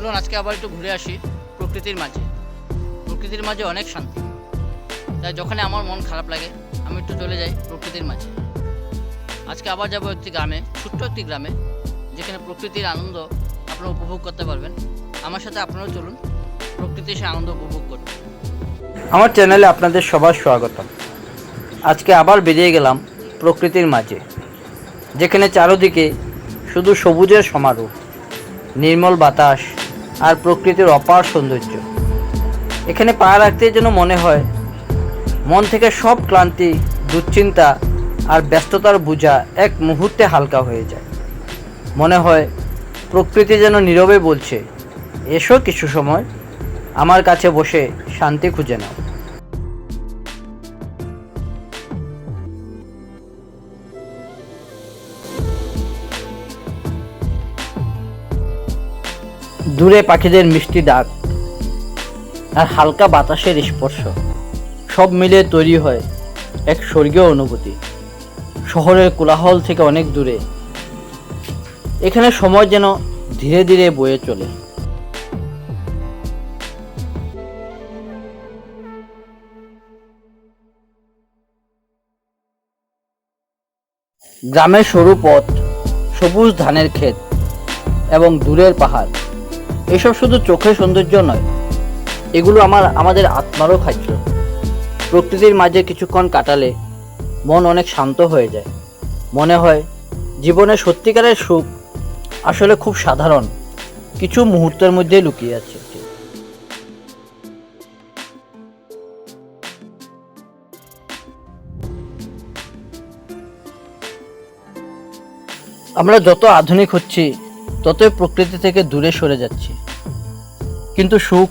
চলুন আজকে আবার একটু ঘুরে আসি প্রকৃতির মাঝে। প্রকৃতির মাঝে অনেক শান্তি, তাই যখনই আমার মন খারাপ লাগে আমি একটু চলে যাই প্রকৃতির মাঝে। আজকে আবার যাব একটি গ্রামে, ছোট্ট একটি গ্রামে, যেখানে প্রকৃতির আনন্দ আপনারা উপভোগ করতে পারবেন। আমার সাথে আপনারাও চলুন প্রকৃতির সে আনন্দ উপভোগ করুন। আমার চ্যানেলে আপনাদের সবার স্বাগতম। আজকে আবার বেরিয়ে গেলাম প্রকৃতির মাঝে, যেখানে চারদিকে শুধু সবুজের সমারোহ, নির্মল বাতাস আর প্রকৃতির অপার সৌন্দর্য। এখানে পা রাখতে যেন মনে হয় মন থেকে সব ক্লান্তি, দুশ্চিন্তা আর ব্যস্ততার বোঝা এক মুহূর্তে হালকা হয়ে যায়। মনে হয় প্রকৃতি যেন নীরবে বলছে, এসো কিছু সময় আমার কাছে বসে শান্তি খুঁজে নাও। দূরে পাখিদের মিষ্টি ডাক আর হালকা বাতাসের স্পর্শ, সব মিলে তৈরি হয় এক স্বর্গীয় অনুভূতি। শহরের কোলাহল থেকে অনেক দূরে এখানে সময় যেন ধীরে ধীরে বয়ে চলে। গ্রামের সরু পথ, সবুজ ধানের ক্ষেত এবং দূরের পাহাড়, এসব শুধু চোখের সৌন্দর্য নয়, এগুলো আমাদের আত্মারও খাদ্য। প্রকৃতির মাঝে কিছুক্ষণ কাটালে মন অনেক শান্ত হয়ে যায়। মনে হয় জীবনের সত্যিকারের সুখ আসলে খুব সাধারণ কিছু মুহূর্তের মধ্যে লুকিয়ে আছে। আমরা যত আধুনিক হচ্ছি ততই প্রকৃতি থেকে দূরে সরে যাচ্ছি, কিন্তু সুখ,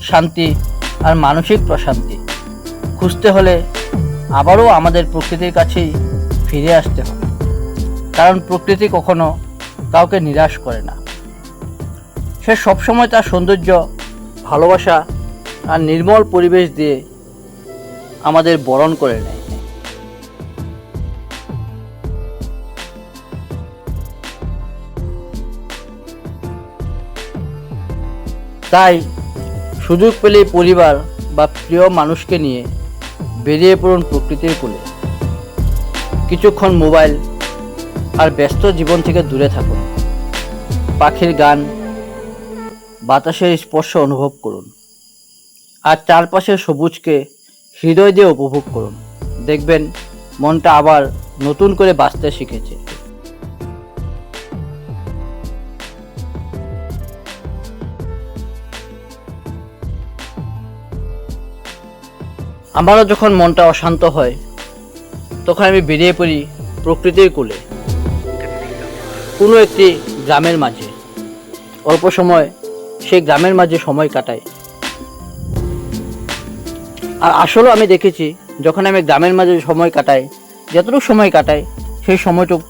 শান্তি আর মানসিক প্রশান্তি খুঁজতে হলে আবারও আমাদের প্রকৃতির কাছেই ফিরে আসতে হবে। কারণ প্রকৃতি কখনো কাউকে নিরাশ করে না, সে সবসময় তার সৌন্দর্য, ভালোবাসা আর নির্মল পরিবেশ দিয়ে আমাদের বরণ করে নেয়। তাই সুযোগ পেলেই পরিবার বা প্রিয় মানুষকে নিয়ে বেরিয়ে পড়ুন প্রকৃতির কোলে। কিছুক্ষণ মোবাইল আর ব্যস্ত জীবন থেকে দূরে থাকুন। পাখির গান, বাতাসের স্পর্শ অনুভব করুন আর চারপাশের সবুজকে হৃদয় দিয়ে উপভোগ করুন। দেখবেন মনটা আবার নতুন করে বাঁচতে শিখেছে। আমারও যখন মনটা অশান্ত হয় তখন আমি বেরিয়ে পড়ি প্রকৃতির কোলে, কোনো একটি গ্রামের মাঝে। অল্প সময় সেই গ্রামের মাঝে সময় কাটাই। আর আসলে আমি দেখেছি, যখন আমি গ্রামের মাঝে সময় কাটাই, যতটুকু সময় কাটাই, সেই সময়টুকু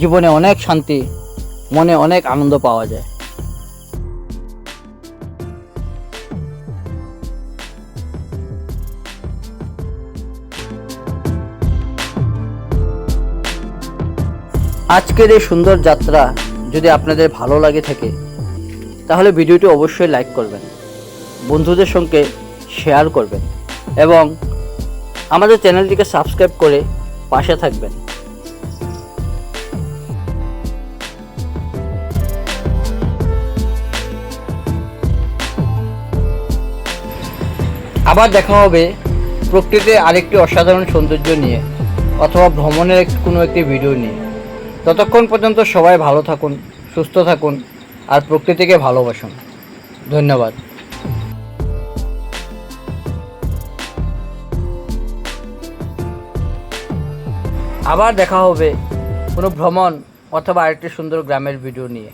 জীবনে অনেক শান্তি, মনে অনেক আনন্দ পাওয়া যায়। আজকের এই সুন্দর যাত্রা যদি আপনাদের ভালো লাগে থাকে তাহলে ভিডিওটি অবশ্যই লাইক করবেন, বন্ধুদের সঙ্গে শেয়ার করবেন এবং আমাদের চ্যানেলটিকে সাবস্ক্রাইব করে পাশে থাকবেন। আবার দেখা হবে প্রকৃতির আরেকটি অসাধারণ সৌন্দর্য নিয়ে অথবা ভ্রমণের কোনো একটি ভিডিও নিয়ে। ততক্ষণ পর্যন্ত সবাই ভালো থাকুন, সুস্থ থাকুন আর প্রকৃতিকে ভালোবাসুন। ধন্যবাদ। আবার দেখা হবে কোনো ভ্রমণ অথবা আরেকটি সুন্দর গ্রামের ভিডিও নিয়ে।